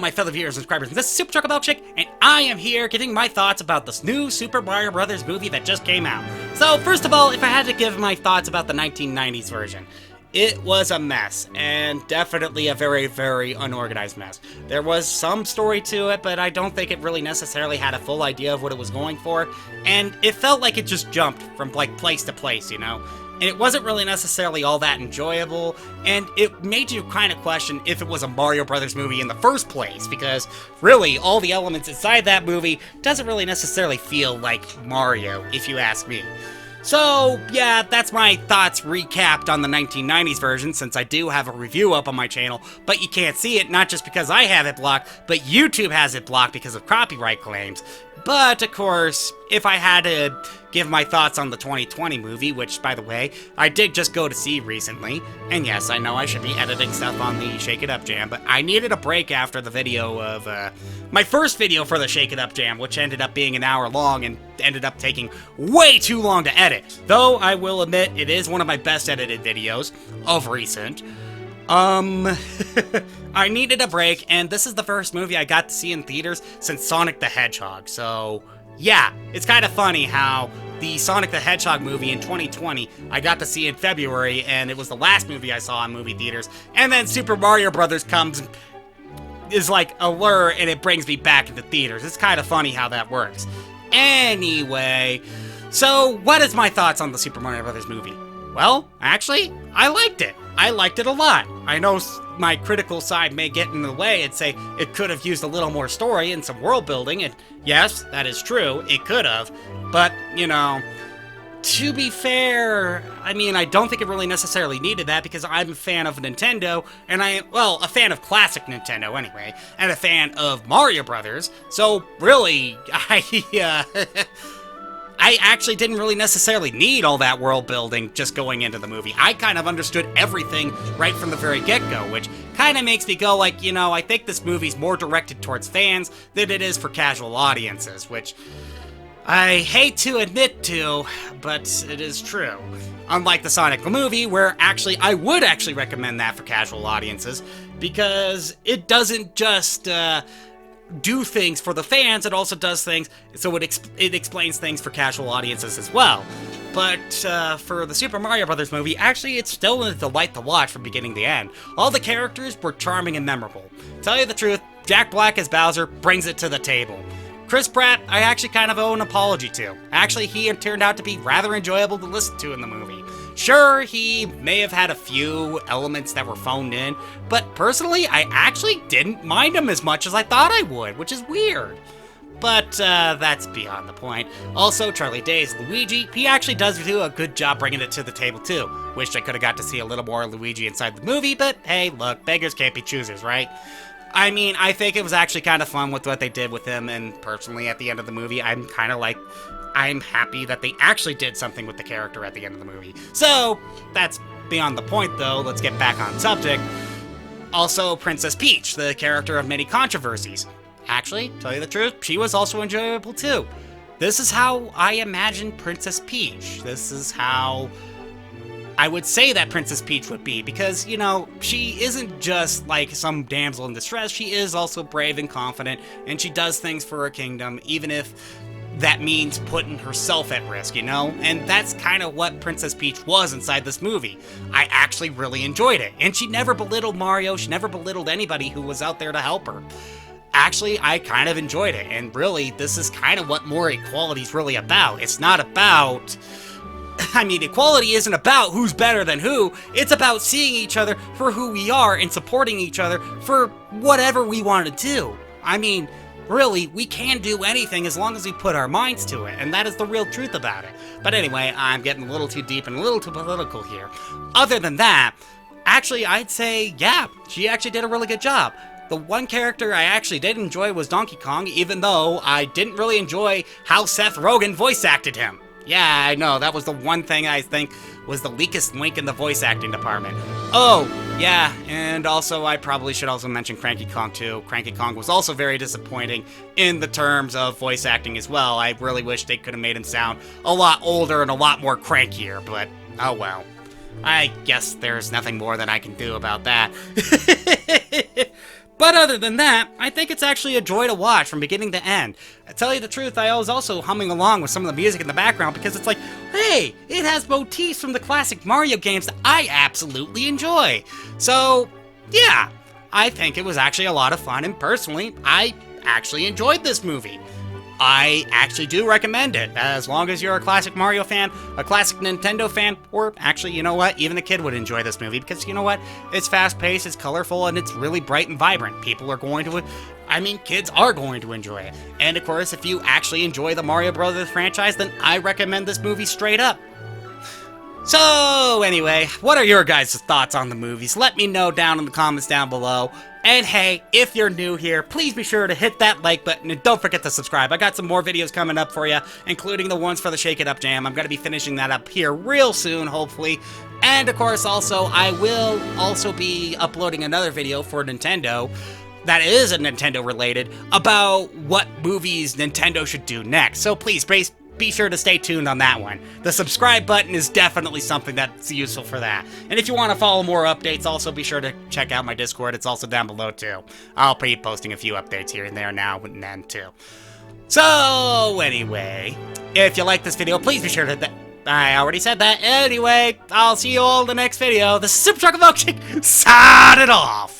my fellow viewers and subscribers, this is Supercholatemilkshake, and I am here giving my thoughts about this new Super Mario Brothers movie that just came out. So, first of all, if I had to give my thoughts about the 1990s version, it was a mess, and definitely a very, very unorganized mess. There was some story to it, but I don't think it really necessarily had a full idea of what it was going for, and it felt like it just jumped from, like, place to place, you know? And it wasn't really necessarily all that enjoyable, and it made you kind of question if it was a Mario Brothers movie in the first place, because really, all the elements inside that movie doesn't really necessarily feel like Mario, if you ask me. So, yeah, that's my thoughts recapped on the 1990s version, since I do have a review up on my channel, but you can't see it, not just because I have it blocked, but YouTube has it blocked because of copyright claims. But, of course, if I had to give my thoughts on the 2020 movie, which, by the way, I did just go to see recently, and yes, I know I should be editing stuff on the Shake It Up Jam, but I needed a break after the video of, my first video for the Shake It Up Jam, which ended up being an hour long and ended up taking way too long to edit. Though, I will admit, it is one of my best edited videos of recent. I needed a break, and this is the first movie I got to see in theaters since Sonic the Hedgehog, so yeah, it's kind of funny how the Sonic the Hedgehog movie in 2020 I got to see in February, and it was the last movie I saw in movie theaters, and then Super Mario Brothers comes and is like a lure, and it brings me back into theaters. It's kind of funny how that works. Anyway, so what is my thoughts on the Super Mario Brothers movie? Well, actually, I liked it. I liked it a lot. I know my critical side may get in the way and say it could have used a little more story and some world building, and yes, that is true, it could have, but, you know, to be fair, I mean, I don't think it really necessarily needed that because I'm a fan of Nintendo, and well, a fan of classic Nintendo anyway, and a fan of Mario Brothers, so really, I actually didn't really necessarily need all that world building just going into the movie. I kind of understood everything right from the very get-go, which kind of makes me go like, you know, I think this movie's more directed towards fans than it is for casual audiences, which I hate to admit to, but it is true. Unlike the Sonic movie, where actually I would actually recommend that for casual audiences, because it doesn't just do things for the fans, it also does things, so it explains things for casual audiences as well. But for the Super Mario Brothers movie, actually it's still a delight to watch from beginning to end. All the characters were charming and memorable. Tell you the truth, Jack Black as Bowser brings it to the table. Chris Pratt, I actually kind of owe an apology to. Actually, he turned out to be rather enjoyable to listen to in the movie. Sure, he may have had a few elements that were phoned in, but personally, I actually didn't mind him as much as I thought I would, which is weird. But that's beyond the point. Also, Charlie Day's Luigi, he actually does do a good job bringing it to the table too. Wish I could have got to see a little more Luigi inside the movie, but hey, look, beggars can't be choosers, right? I mean, I think it was actually kind of fun with what they did with him, and personally, at the end of the movie, I'm kind of like, I'm happy that they actually did something with the character at the end of the movie. So, that's beyond the point, though. Let's get back on subject. Also, Princess Peach, the character of many controversies. Actually, tell you the truth, she was also enjoyable, too. This is how I imagine Princess Peach. This is how I would say that Princess Peach would be, because, you know, she isn't just like some damsel in distress, she is also brave and confident, and she does things for her kingdom, even if that means putting herself at risk, you know? And that's kind of what Princess Peach was inside this movie. I actually really enjoyed it, and she never belittled Mario, she never belittled anybody who was out there to help her. Actually, I kind of enjoyed it, and really, this is kind of what more equality is really about. It's not about... I mean, equality isn't about who's better than who, it's about seeing each other for who we are and supporting each other for whatever we want to do. I mean, really, we can do anything as long as we put our minds to it, and that is the real truth about it. But anyway, I'm getting a little too deep and a little too political here. Other than that, actually, I'd say, yeah, she actually did a really good job. The one character I actually did enjoy was Donkey Kong, even though I didn't really enjoy how Seth Rogen voice acted him. Yeah, I know, that was the one thing I think was the weakest link in the voice acting department. Oh, yeah, and also I probably should also mention Cranky Kong too. Cranky Kong was also very disappointing in the terms of voice acting as well. I really wish they could have made him sound a lot older and a lot more crankier, but oh well. I guess there's nothing more that I can do about that. But other than that, I think it's actually a joy to watch from beginning to end. To tell you the truth, I was also humming along with some of the music in the background because it's like, hey, it has motifs from the classic Mario games that I absolutely enjoy. So, yeah, I think it was actually a lot of fun, and personally, I actually enjoyed this movie. I actually do recommend it, as long as you're a classic Mario fan, a classic Nintendo fan, or actually, you know what, even a kid would enjoy this movie, because you know what, it's fast-paced, it's colorful, and it's really bright and vibrant. People are going to, kids are going to enjoy it. And of course, if you actually enjoy the Mario Brothers franchise, then I recommend this movie straight up. So, anyway, what are your guys' thoughts on the movies? Let me know down in the comments down below. And hey, if you're new here, please be sure to hit that like button and don't forget to subscribe. I got some more videos coming up for you, including the ones for the Shake It Up Jam. I'm going to be finishing that up here real soon, hopefully. And of course, also, I will also be uploading another video for Nintendo that is a Nintendo related about what movies Nintendo should do next. So please, be sure to stay tuned on that one. The subscribe button is definitely something that's useful for that. And if you want to follow more updates, also be sure to check out my Discord. It's also down below too. I'll be posting a few updates here and there now and then too. So anyway, if you like this video, please be sure to I already said that. Anyway, I'll see you all in the next video. This is Superchocolatemilkshake, signing off.